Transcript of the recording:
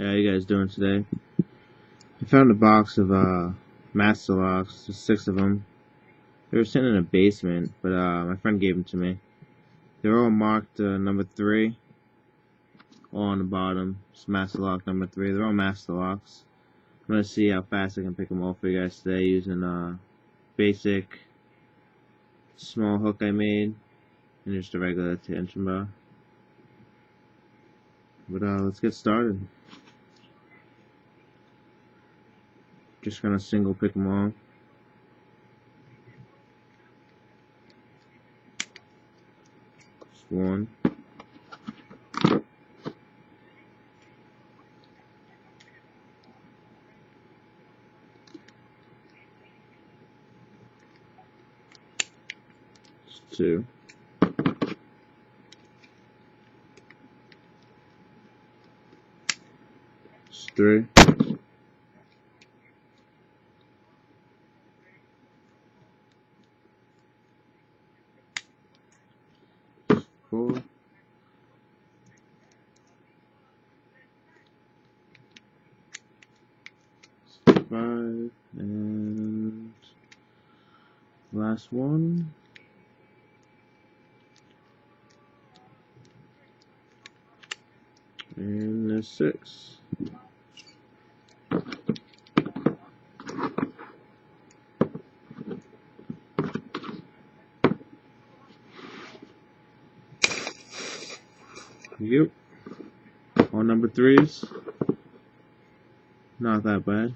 How you guys doing today? I found a box of master locks, just 6 of them. They were sitting in a basement, but my friend gave them to me. They're all marked number 3, all on the bottom. It's master lock number 3. They're all master locks. I'm gonna see how fast I can pick them off for you guys today using basic small hook I made and just a regular tension bar. But let's get started. Just gonna single pick them off. Just one. Just 2. Just 3. 4. 5, and last one. And there's 6. Yep. All number 3s. Not that bad.